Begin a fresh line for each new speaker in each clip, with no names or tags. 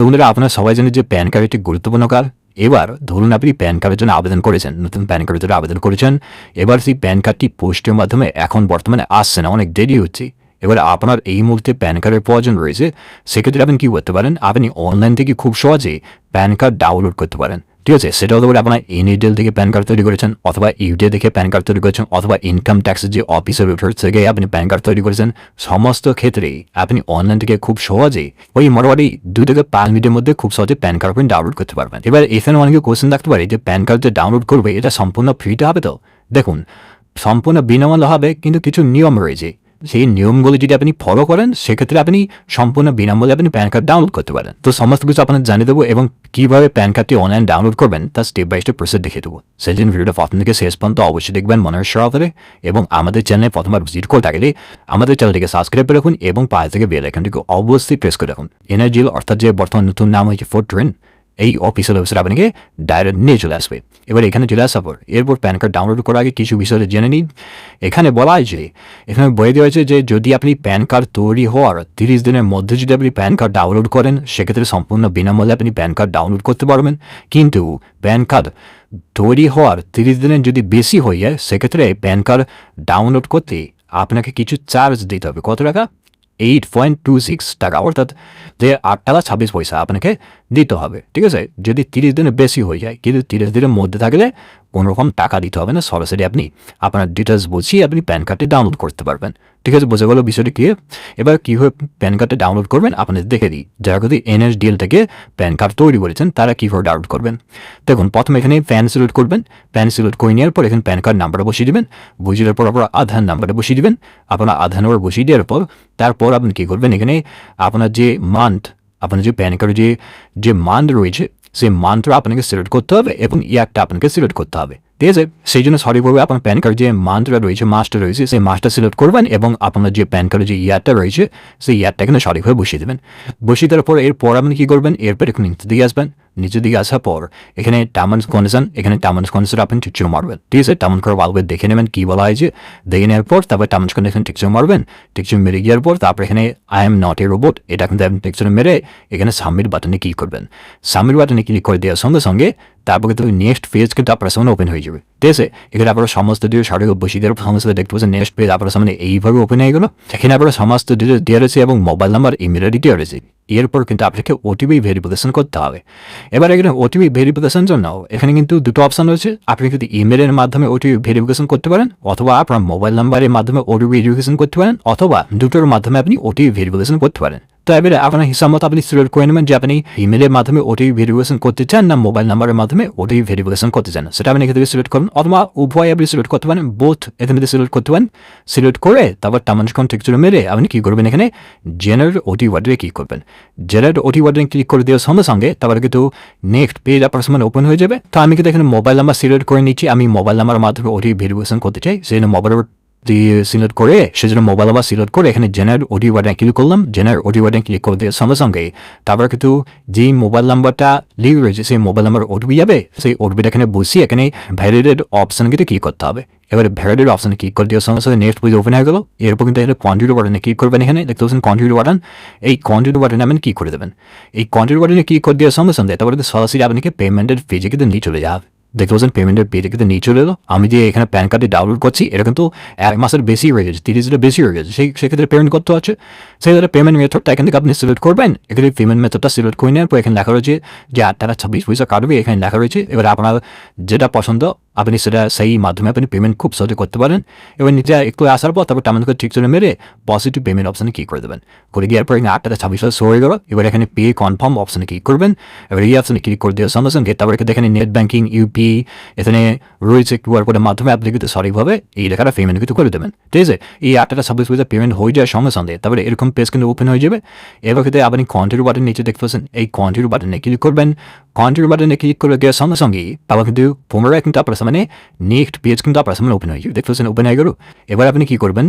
তো বন্ধুরা, আপনারা সবাই জানেন যে প্যান কার্ড একটি গুরুত্বপূর্ণ কার্ড। এবার ধরুন আপনি প্যান কার্ডের জন্য আবেদন করেছেন, নতুন প্যান কার্ডের জন্য আবেদন করেছেন। এবার সেই প্যান কার্ডটি পোস্টের মাধ্যমে এখন বর্তমানে আসছে না, অনেক দেরি হচ্ছে। এবার আপনার এই মুহূর্তে প্যান কার্ডের প্রয়োজন রয়েছে। সেক্ষেত্রে আপনি কী করতে পারেন, আপনি অনলাইন থেকে খুব সহজে প্যান কার্ড ডাউনলোড করতে পারেন। ঠিক আছে, সেটা হতে পারে আপনার এনএডএল থেকে প্যান কার্ড তৈরি করেছেন, অথবা ইউডিএ থেকে প্যান কার্ড তৈরি করেছেন, অথবা ইনকাম ট্যাক্সের যে অফিসের ওয়েবসাইট থেকে আপনি প্যান কার্ড তৈরি করেছেন। সমস্ত ক্ষেত্রেই আপনি অনলাইন থেকে খুব সহজেই ওই মোটামুটি 2 থেকে 5 মিনিটের মধ্যে খুব সহজে প্যান কার্ড আপনি ডাউনলোড করতে পারবেন। এবার এখানে অনেকে কোয়েশ্চেন থাকতে পারে যে প্যান কার্ড যে ডাউনলোড করবে এটা সম্পূর্ণ ফ্রিতে হবে তো? দেখুন, সম্পূর্ণ বিনামূল্যে হবে, কিন্তু কিছু নিয়ম রয়েছে। সেই নিয়মগুলো যদি আপনি ফলো করেন, সেক্ষেত্রে আপনি সম্পূর্ণ বিনামূল্যে আপনি প্যান কার্ড ডাউনলোড করতে পারেন। তো সমস্ত কিছু আপনাদের জানিয়ে দেবো, এবং কীভাবে প্যান কার্ডটি অনলাইন ডাউনলোড করবেন তার স্টেপ বাই স্টেপ প্রসেস দেখিয়ে দেবো। সেই জন্য ভিডিওটা প্রথম থেকে শেষ পর্যন্ত অবশ্যই দেখবেন মনের সহকারে, এবং আমাদের চ্যানেলে প্রথমবার ভিজিট করে থাকলে আমাদের চ্যানেলটিকে সাবস্ক্রাইব করে রাখুন, এবং পাশে থেকে বেল আইকনটিকে অবশ্যই প্রেস করে রাখুন। এনআরজিএল অর্থাৎ যে বর্তমান নতুন নাম হয়েছে ফোরট্রেন, এই অফিসিয়াল ওয়েবসাইট আপনাকে ডাইরেক্ট নিয়ে চলে আসবে। এবার এখানে চলে আসার পর এরপর প্যান কার্ড ডাউনলোড করার আগে কিছু বিষয় জেনে নিন। এখানে বলা হয়েছে, এখানে বলে দেওয়া হয়েছে যে যদি আপনি প্যান কার্ড তৈরি হওয়ার 30 দিনের মধ্যে যদি আপনি প্যান কার্ড ডাউনলোড করেন, সেক্ষেত্রে সম্পূর্ণ বিনামূল্যে আপনি প্যান কার্ড ডাউনলোড করতে পারবেন। কিন্তু প্যান কার্ড তৈরি হওয়ার 30 দিনের যদি বেশি হয়ে যায়, সেক্ষেত্রে প্যান কার্ড ডাউনলোড করতে আপনাকে কিছু চার্জ দিতে হবে। কত টাকা? 8.26 টাকা, অর্থাৎ যে 8 টাকা 26 পয়সা আপনাকে দিতে হবে। ঠিক আছে, যদি 30 দিনের বেশি হয়ে যায়, কিন্তু 30 দিনের মধ্যে থাকলে কোনো রকম টাকা দিতে হবে না, সরাসরি আপনি আপনার ডিটেলস বুঝিয়ে আপনি প্যান কার্ডটি ডাউনলোড করতে পারবেন। ঠিক আছে, বোঝা গেল বিষয়টি কি? এবার কীভাবে প্যান কার্ডটা ডাউনলোড করবেন আপনাদের দেখে দিই। যারা যদি এনএসডিএল থেকে প্যান কার্ড তৈরি করেছেন তারা কীভাবে ডাউনলোড করবেন। দেখুন, প্রথমে এখানে প্যান সিলেক্ট করবেন। প্যান সিলেক্ট করে নেওয়ার পর এখানে প্যান কার্ড নাম্বারটা বসিয়ে দেবেন। বসিয়ে দেওয়ার পর আপনার আধার নাম্বারটা বসিয়ে দেবেন। আপনার আধার নাম্বার বসিয়ে দেওয়ার পর তারপর আপনি কী করবেন, এখানে আপনার যে মান্থ, আপনার যে প্যান কার্ডে যে মান্থ রয়েছে সেই মান্থটা আপনাকে সিলেক্ট করতে হবে, এবং ইয়ারটা আপনাকে সিলেক্ট করতে হবে। ঠিক আছে, সেই জন্য সঠিকভাবে আপনার প্যান কার্ড যে মান্থটা রয়েছে, মাসটা রয়েছে, সেই মাসটা সিলেক্ট করবেন, এবং আপনার যে প্যান কার্ডের যে ইয়ারটা রয়েছে সেই ইয়ারটা এখানে সঠিকভাবে বসিয়ে দেবেন। বসিয়ে দেওয়ার পর এরপর আপনি কী করবেন, এরপর একটু নিচে দিকে আসবেন। নিচের দিকে আসার পর এখানে টার্মস কন্ডিশন, এখানে টার্মস কন্ডিশন আপনি টিকচির মারবেন। ঠিক আছে, টার্মস করে ভালো করে দেখে নেবেন কী বলা হয়েছে। দেখে নেওয়ার পর তারপর টার্মস কন্ডিশন টিকচির মারবেন। টিকচির মেরে গিয়ার পর তারপর এখানে I am not a robot, এটা কিন্তু আপনি টিকচির মেরে এখানে সাবমিট বাটনে ক্লিক করবেন। সাবমিট বাটনে ক্লিক করে দেওয়ার সঙ্গে সঙ্গে তারপর কিন্তু নেক্সট পেজ কিন্তু আপনার সামনে ওপেন হয়ে যাবে। ঠিক আছে, এখানে আপনারা সমস্ত ডিটেল সঠিক বসিয়ে দেওয়ার সমস্ত দেখতে পাচ্ছেন নেক্সট পেজ আপনার সামনে এইভাবে ওপেন হয়ে গেল। এখানে আপনারা সমস্ত ডিটেল দেওয়া রয়েছে, এবং মোবাইল নাম্বার, ইমেল আইডি দেওয়া রয়েছে। এরপর কিন্তু আপনাকে ওটিপি ভেরিফিকেশন করতে হবে। এবার এখানে ওটিপি ভেরিফিকেশন জন্য এখানে কিন্তু দুটো অপশন রয়েছে। আপনি কিন্তু ইমেলের মাধ্যমে ওটিপি ভেরিফিকেশন করতে পারেন, অথবা আপনার মোবাইল নাম্বারের মাধ্যমে ওটিপি ভেরিফিকেশন করতে পারেন, অথবা দুটোর মাধ্যমে আপনি ওটিপি ভেরিফিকেশন করতে পারেন। তো এবারে আপনার হিসাব মতো আপনি সিলেক্ট করে নেবেন যে আপনি ইমেলের মাধ্যমে ওটিপি ভেরিফিকেশন করতে চান না মোবাইল নাম্বারের মাধ্যমে ওটিপি ভেরিফিকেশন করতে চান, সেটা আপনি এখান থেকে সিলেক্ট করুন, অথবা উভয় আপনি সিলেক্ট করতে পারেন, বোথ এখান থেকে সিলেক্ট করতে পারেন। সিলেক্ট করে তারপর টার্মস কন্ট্রাক্ট মেরে আপনি কী করবেন, এখানে জেনারেট ওটিপি ওয়ার্ডে ক্লিক করবেন। জেনারেট ওটিপি ওয়ার্ডে ক্লিক করে দেওয়ার সঙ্গে সঙ্গে তারপরে কিন্তু নেক্সট পেজ আপনার সামনে ওপেন হয়ে যাবে। তো আমি কিন্তু এখানে মোবাইল নাম্বার সিলেক্ট করে নিচ্ছি, আমি মোবাইল নাম্বারের মাধ্যমে ওটিপি ভেরিফিকেশন করতে চাই, সেই জন্য মোবাইল দিয়ে সিলেক্ট করে সেজন্য মোবাইল নাম্বার সিলেক্ট করে এখানে জেনারেট ওটিপি ওয়ার্ডে ক্লিক করলাম। জেনারেট ওটিপি ওয়ার্ডে ক্লিক করে দেওয়ার সঙ্গে সঙ্গে তারপর কিন্তু যেই মোবাইল নাম্বারটা লিঙ্ক রয়েছে সেই মোবাইল নাম্বার ওটিপি যাবে, সেই ওটিপিটা এখানে বসিয়ে এখানে ভ্যালিডেট অপশন কিন্তু ক্লিক করতে হবে। এবারে ভ্যালিডেট অপশনে ক্লিক করে দেওয়ার সঙ্গে সঙ্গে নেক্সট পেজ ওপেন হয়ে গেল। এরপর কিন্তু এখানে কন্টিনিউ বাটনে ক্লিক করবেন। এখানে দেখতে পাচ্ছেন কন্টিনিউ বাটন, এই কন্টিনিউ বাটনে আপনি ক্লিক করে দেবেন। এই কন্টিনিউ বাটনে ক্লিক করে দেওয়ার সঙ্গে সঙ্গে তারপরে সরাসরি আপনাকে পেমেন্টের পেজে কিন্তু নিয়ে চলে যাবে। দেখতে পাচ্ছেন পেমেন্টের পেজে কিন্তু নিয়ে চলে এলো। আমি যে এখানে প্যান কার্ডটি ডাউনলোড করছি এটা কিন্তু 1 মাসের বেশি হয়ে গেছে, 30 দিনের বেশি হয়ে গেছে, সেক্ষেত্রে পেমেন্ট করতে হচ্ছে। সেক্ষেত্রে পেমেন্ট মেথডটা এখান থেকে আপনি সিলেক্ট করবেন। এখানে পেমেন্ট মেথডটা সিলেক্ট করে নেওয়ার পর এখানে লেখা রয়েছে যে 8 টাকা 26 পয়সা কাটবে, এখানে লেখা রয়েছে। এবার আপনার যেটা পছন্দ আপনি সেটা সেই মাধ্যমে আপনি পেমেন্ট খুব সহজে করতে পারেন। এবার নিচে একটু আসার পর তারপর টার্মিনাল ঠিক চলে মেরে পজিটিভ পেমেন্ট অপশানে ক্লিক করে দেবেন। করে দেওয়ার পর এখানে 8 টাকা 26 পয়সা শো হয়ে গেল। এবার এখানে পে কনফার্ম অপশানে ক্লিক করবেন। এবার এই অপশানে ক্লিক করে দেওয়ার সঙ্গে সঙ্গে তারপর এখানে নেট ব্যাঙ্কিং, ইউপিআই এখানে রয়েছে কিউআর কোডের মাধ্যমে আপনি কিন্তু সঠিকভাবে এই টাকাটা পেমেন্ট কিন্তু করে দেবেন। ঠিক আছে, এই 8 টাকা 26 পয়সা পেমেন্ট হয়ে যাওয়ার সঙ্গে সঙ্গে তারপরে এরকম পেজ কিন্তু ওপেন হয়ে যাবে। এবার কিন্তু আপনি কন্টিনিউ বাটন নিচে দেখতে পাচ্ছেন, এই কন্টিনিউ বাটনে ক্লিক করবেন। কন্টিনিউ বাটনে ক্লিক করে দেওয়ার সঙ্গে সঙ্গে তারপর কিন্তু পুনরায় কিন্তু আপনার সামনে নেক্সট পেজ কিন্তু আপনার সামনে ওপেন হয়ে যাবে। দেখতে পাচ্ছেন ওপেন হয়ে গেল। এবার আপনি কি করবেন,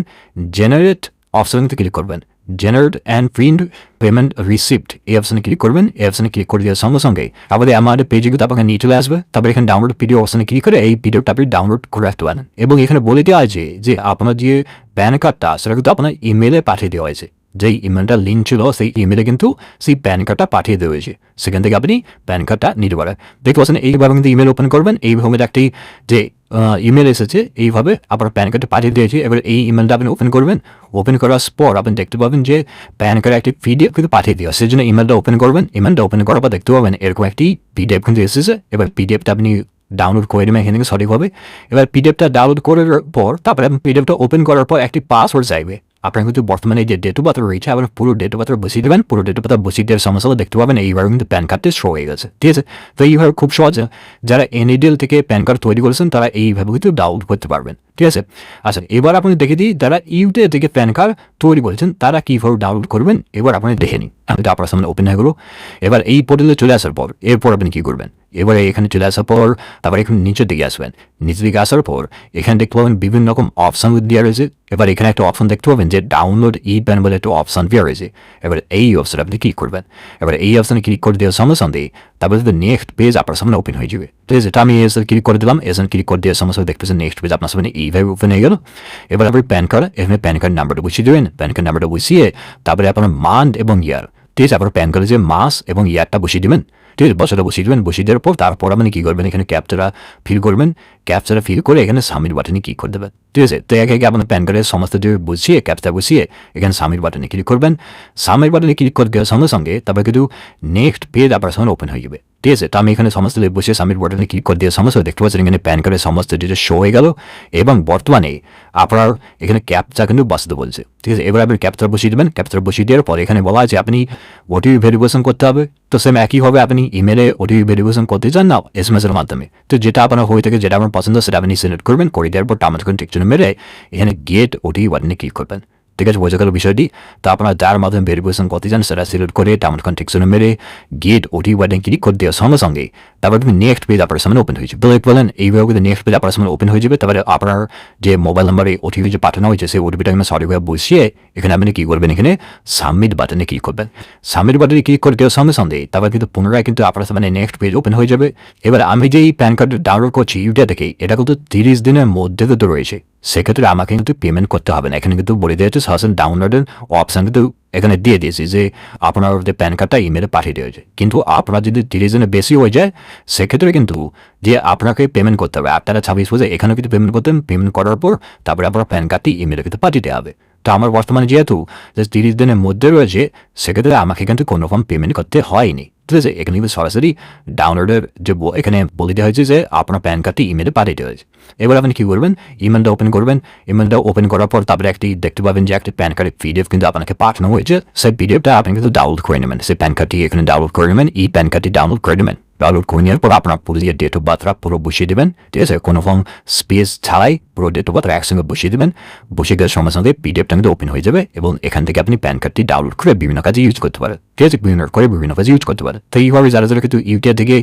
জেনারেট অপশন ক্লিক করবেন। Generate and print payment receipt এই অপশনে ক্লিক করবেন। এই অপশনে ক্লিক করে দেওয়ার সঙ্গে সঙ্গে আমাদের আমাদের পেজে কিন্তু আপনাকে নিয়ে চলে আসবে। তারপর এখানে ডাউনলোড পিডিএফ অপশনে ক্লিক করে এই পিডিএফটা আপনি ডাউনলোড করে রাখতে পারেন। এবং এখানে বলে দেওয়া আছে যে আপনার যে প্যান কার্ডটা সেটা কিন্তু আপনার ইমেলে পাঠিয়ে দেওয়া হয়েছে। যেই ইমেলটা লিঙ্ক ছিল সেই ইমেলে কিন্তু সেই প্যান কার্ডটা পাঠিয়ে দেওয়া হয়েছে, সেখান থেকে আপনি প্যান কার্ডটা নিতে পারেন। দেখতে পাচ্ছেন এইভাবে কিন্তু ইমেল ওপেন করবেন, এইভাবে একটি যে ইমেল এসেছে এইভাবে আপনার প্যান কার্ডটা পাঠিয়ে দিয়েছে। এবার এই ইমেলটা আপনি ওপেন করবেন, ওপেন করার পর আপনি দেখতে পাবেন যে প্যান কার্ডের একটি পিডিএফ কিন্তু পাঠিয়ে দেওয়া, সেই জন্য ইমেলটা ওপেন করবেন। ইমেলটা ওপেন করার পর দেখতে পাবেন এরকম একটি পিডিএফ কিন্তু এসেছে। এবার পিডিএফটা আপনি ডাউনলোড করে নেবেন এখান থেকে সঠিকভাবে। এবার পিডিএফটা ডাউনলোড করার পর তারপরে পিডিএফটা ওপেন করার পর একটি পাসওয়ার্ড চাইবে। আপনার কিন্তু বর্তমানে যে ডেট অফ বার্থ রয়েছে আপনার পুরো ডেট অফ বার্থ বসিয়ে দেবেন। পুরো ডেট অফ বার্থ বসিয়ে দেওয়ার সমস্যা দেখতে পাবেন এইভাবে কিন্তু প্যান কার্ডটি শো হয়ে গেছে, ঠিক আছে। তো এইভাবে খুব সহজ, যারা এনএডিএল থেকে প্যান কার্ড তৈরি করেছেন তারা এইভাবে কিন্তু ডাউনলোড করতে পারবেন, ঠিক আছে। আচ্ছা, এবার আপনি দেখে দিই যারা ইউটিআই থেকে প্যান কার্ড তৈরি করেছেন তারা কীভাবে ডাউনলোড করবেন এবার আপনি দেখে নিন। এটা আপনার সামনে ওপেন হয়ে গেলো। এবার এই পোর্টালে চলে আসার পর এরপর আপনি কী করবেন, এবারে এখানে চলে আসার পর তারপর এখানে নিচের দিকে আসবেন। নিচের দিকে আসার পর এখানে দেখতে পাবেন বিভিন্ন রকম অপশান দেওয়া রয়েছে। এবার এখানে একটা অপশন দেখতে পাবেন যে ডাউনলোড ই প্যান বলে একটা অপশান দেওয়া রয়েছে। এবার এই অপশানে আপনি ক্লিক করবেন। এবার এই অপশানে ক্লিক করে দেওয়ার সঙ্গে সঙ্গে তারপরে নেক্সট পেজ আপনার সামনে ওপেন হয়ে যাবে, ঠিক আছে। এটা আমি এসে ক্লিক করে দিলাম, এসে ক্লিক করে দেওয়ার সঙ্গে সঙ্গে দেখতেছেন নেক্সট পেজ আপনার সামনে এইভাবে ওপেন হয়ে গেল। এবার আপনি প্যান কার্ড, এখানে প্যান কার্ড নাম্বারটা বসিয়ে দেবেন। প্যান কার্ড নাম্বারটা বসিয়ে তারপরে আপনার মান্থ এবং ইয়ার, ঠিক আছে, আপনার প্যান কার্ডে যে মাস এবং ইয়ারটা বসিয়ে দেবেন, ঠিক আছে। বছরটা বসিয়ে দেবেন। বসিয়ে দেওয়ার পর তারপর আপনি কী করবেন, এখানে ক্যাপচারা ফিল করবেন। ক্যাপচারা ফিল করে এখানে সাবমিট বাটনে ক্লিক করে দেবেন, ঠিক আছে। তো একে একে আপনার প্যান কার্ডের সমস্ত যে বসিয়ে ক্যাপচারা বসিয়ে এখানে সাবমিট বাটনে ক্লিক করবেন। সাবমিট বাটনে ক্লিক করে দেওয়ার সঙ্গে সঙ্গে তারপরে কিন্তু নেক্সট পেজ আপনার সামনে ওপেন হয়ে যাবে, ঠিক আছে। তো আমি এখানে সমস্ত বসে সাবমিট বাটনে ক্লিক করে দেওয়ার সমস্ত দেখতে পাচ্ছেন এখানে প্যান কার্ডের সমস্ত ডিটেলস শো হয়ে গেল এবং বর্তমানে আপনার এখানে ক্যাপচা কিন্তু বসাতে বলছে, ঠিক আছে। এবার আপনি ক্যাপচার বসিয়ে দেবেন। ক্যাপচার বসিয়ে দেওয়ার পর এখানে বলা আছে আপনি ওটিপি ভেরিফিকেশন করতে হবে। তো সেম একইভাবে আপনি ইমেলে ওটিপি ভেরিফিকেশন করতে চান না এসএমএস এর মাধ্যমে, তো যেটা আপনার হয়ে থাকে যেটা আপনার পছন্দ সেটা আপনি সিলেক্ট করবেন। করে দেওয়ার পর টার্মস এন্ড কন্ডিশন মেরে এখানে গেট ওটিপি বাটনে ক্লিক করবেন, ঠিক আছে। বোঝা গেল বিষয়টি। তো আপনারা যার মাধ্যমে ভেরিফিকেশন করতে চান সেটা সিলেক্ট করে টার্মস কন্ডিশন মেরে গেট ওটিপি বাটনে ক্লিক করে দেওয়ার সঙ্গে সঙ্গে তারপর তুমি নেক্সট পেজ আপনার সামনে ওপেন হয়ে যাবে। বলেন এইভাবে কিন্তু নেক্সট পেজ আপনার সামনে ওপেন হয়ে যাবে। তারপরে আপনার যে মোবাইল নাম্বারে ওটিপি যে পাঠানো হয়েছে সেই ওটিপিটা এখানে সঠিকভাবে বসিয়ে এখানে আপনি কী করবেন, এখানে সাবমিট বাটনে ক্লিক করবেন। সাবমিট বাটনে ক্লিক করে দেওয়ার সঙ্গে সঙ্গে তারপর কিন্তু পুনরায় কিন্তু আপনার সামনে নেক্সট পেজ ওপেন হয়ে যাবে। এবার আমি যে এই প্যান কার্ড ডাউনলোড করছি ইউটিআই থেকে, এটা কিন্তু 30 দিনের মধ্যে তো রয়েছে, সেক্ষেত্রে আমাকে কিন্তু পেমেন্ট করতে হবে না। এখানে কিন্তু বলে দিয়েছে সরাসরি ডাউনলোডের অপশান কিন্তু এখানে দিয়ে দিয়েছি যে আপনার যে প্যান কার্ডটা ইমেলে পাঠিয়ে দিয়েছে। কিন্তু আপনার যদি 30 দিনের বেশি হয়ে যায় সেক্ষেত্রে কিন্তু যে আপনাকে পেমেন্ট করতে হবে। আপনারা 26 বছর এখানেও কিন্তু পেমেন্ট করতেন, পেমেন্ট করার পর তারপরে আপনার প্যান কার্ডটি ইমেলে কিন্তু পাঠিয়ে দেওয়া হবে। তো আমার বর্তমানে যেহেতু যে 30 দিনের মধ্যে রয়েছে সেক্ষেত্রে আমাকে কিন্তু কোনো রকম পেমেন্ট করতে হয়নি, ঠিক আছে। এখানে কিন্তু সরাসরি ডাউনলোডের যে এখানে বলে দেওয়া হয়েছে যে আপনার প্যান কার্ডটি ইমেলে পাঠিয়ে দেওয়া হয়েছে। এবার আপনি কী করবেন, ইমেলটা ওপেন করবেন। ইমেলটা ওপেন করার পর তারপরে একটি দেখতে পাবেন যে একটি প্যান কার্ডের পিডিএফ কিন্তু আপনাকে পাঠানো হয়েছে। সেই পিডিএফটা আপনি কিন্তু ডাউনলোড করে নেবেন। সেই প্যান কার্ডটি এখানে ডাউনলোড করে নেবেন, এই প্যান কার্ডটি ডাউনলোড করে নেবেন। ডাউনলোড করে নেওয়ার পর আপনার পুরো যে ডেট অফ বার্থটা পুরো বসিয়ে দেবেন, ঠিক আছে। কোনো ফর্ম স্পেস ছাড়াই পুরো ডেট অফ বার্থ একসঙ্গে বসিয়ে দেবেন। বসিয়ে দেওয়ার সঙ্গে সঙ্গে পিডিএফটা কিন্তু ওপেন হয়ে যাবে এবং এখান থেকে আপনি প্যান কার্ডটি ডাউনলোড করে বিভিন্ন কাজে ইউজ করতে পারেন, ঠিক আছে। বিভিন্ন কাজে ইউজ করতে পারেন। তো এইভাবে যারা যারা কিন্তু ইউটিআই থেকে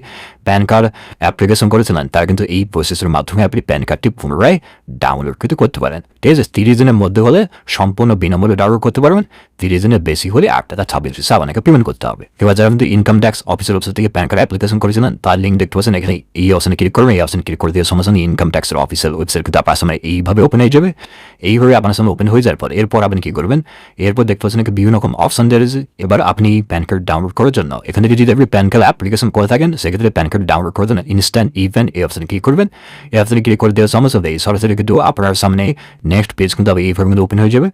প্যান কার্ড অ্যাপ্লিকেশন করেছিলেন তারা কিন্তু এই প্রসেসের মাধ্যমে আপনি প্যান কার্ডটি পুনরায় ডাউনলোড কিন্তু করতে পারেন, ঠিক আছে। 30 দিনের মধ্যে হলে সম্পূর্ণ বিনামূল্যে ডাউনলোড করতে পারবেন। 30 দিনের বেশি হলে 8 টাকা 26 পয়সা আপনাকে পেমেন্ট করতে হবে। এবার যারা কিন্তু ইনকাম ট্যাক্স অফিসের ওয়েবসাইট থেকে প্যান কার্ড অ্যাপ্লিকেশন করেছিলেন তার লিঙ্ক দেখতে পাচ্ছেন এখানে। এই অপশনে ক্লিক করবেন, এই অপশনে ক্লিক করে দিয়ে সমস্ত ইনকাম ট্যাক্সের অফিসিয়াল ওয়েবসাইট কিন্তু আপনার সামনে এইভাবে ওপেন হয়ে যাবে। এইভাবে আপনার সামনে ওপেন হয়ে যাওয়ার পর এরপর আপনি কী করবেন, এরপর দেখতে পাচ্ছেন বিভিন্ন রকম অপশন দেওয়া রয়েছে। এবার আপনি প্যান কার্ড ডাউনলোড করার জন্য এখান থেকে যদি আপনি প্যান কার্ড অ্যাপ্লিকেশন করে থাকেন সেক্ষেত্রে প্যান কার্ড ডাউনলোড করে দেন ইনস্ট্যান্ট ইভেন্ট এই অপশনে ক্লিক করবেন। এই অপশনে ক্লিক করে দেওয়ার সমস্ত সরাসরি কিন্তু আপনার সামনে নেক্সট পেজ কিন্তু এইভাবে কিন্তু ওপেন হয়ে যাবে।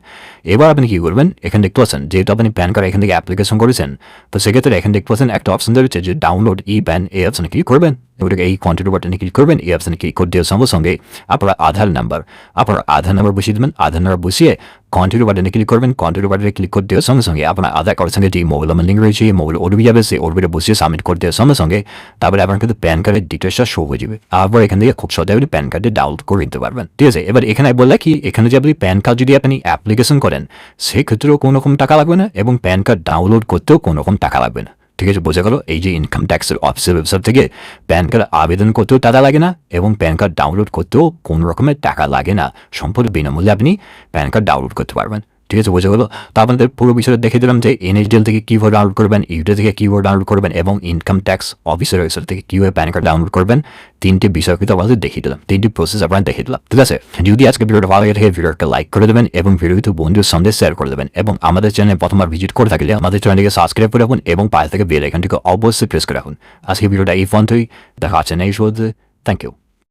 এবার আপনি কী করবেন, এখানে দেখতে পাচ্ছেন যেহেতু আপনি প্যান কার্ড এখান থেকে অ্যাপ্লিকেশন করেছেন তো সেক্ষেত্রে এখানে দেখতে পাচ্ছেন একটা অপশন রয়েছে যে ডাউনলোড ই প্যান এই অপশনে ক্লিক করবেন। ওটাকে এই কন্টিনিউ বাটনে ক্লিক করবেন। এই অপশনে ক্লিক করে দেওয়ার সঙ্গে সঙ্গে আপনার আধার নাম্বার বসিয়ে দেবেন। আধার নাম্বার বসিয়ে কন্টিনিউ বাটনে ক্লিক করবেন। কন্টিনিউ বাটনে ক্লিক করে দেওয়ার সঙ্গে সঙ্গে আপনার আধার কার্ডের সঙ্গে যে মোবাইল নাম্বার লিঙ্ক রয়েছে মোবাইল ওটিপি যাবে, সেই ওটিপিটা বসিয়ে সাবমিট করে দেওয়ার সঙ্গে সঙ্গে তারপরে আপনার কিন্তু প্যান কার্ডের ডিটেলসটা শো হয়ে যাবে। আবার এখান থেকে খুব সহজে আপনি প্যান কার্ডে ডাউনলোড করে নিতে পারবেন, ঠিক আছে। এবার এখানে বললে কি, এখানে যে আপনি প্যান কার্ড যদি আপনি অ্যাপ্লিকেশন করেন সেক্ষেত্রেও কোনো রকম টাকা লাগবে না এবং প্যান কার্ড ডাউনলোড করতেও কোনো রকম টাকা লাগবে না, ঠিক আছে। বোঝা গেল। এই যে ইনকাম ট্যাক্সের অফিসের ওয়েবসাইট থেকে প্যান কার্ড আবেদন করতেও টাকা লাগে না এবং প্যান কার্ড ডাউনলোড করতেও কোনো রকমের টাকা লাগে না। সম্পূর্ণ বিনামূল্যে আপনি প্যান কার্ড ডাউনলোড করতে পারবেন, ঠিক আছে, বোঝা গেলো? তো আপনাদের পুরো বিষয়টা দেখে দিলাম যে এনএসডিএল থেকে কীভাবে ডাউনলোড করবেন, ইউটিউব থেকে কীভাবে ডাউনলোড করবেন এবং ইনকাম ট্যাক্স অফিসের ওয়েবসাইট থেকে কীভাবে প্যান কার্ড ডাউনলোড করবেন। 3টি বিষয় কিন্তু আমাদের দেখিয়ে দিলাম, 3টি প্রসেস আপনারা দেখিয়ে দিলাম। ঠিক আছে, যদি আজকে ভিডিওটা ভালো লাগে থাকে ভিডিওটা লাইক করে দেবেন এবং ভিডিওটি বন্ধুদের সঙ্গে শেয়ার করে দেবেন এবং আমাদের চ্যানেলে প্রথমবার ভিজিট করে থাকলে আমাদের চ্যানেলটিকে সাবস্ক্রাইব করে রাখুন এবং পাশে থেকে বেল আইকনটিকে অবশ্যই প্রেস করে রাখুন। আজকে ভিডিওটা এই পর্যন্তই, দেখা হচ্ছে নেক্সট ভিডিওতে। Thank you.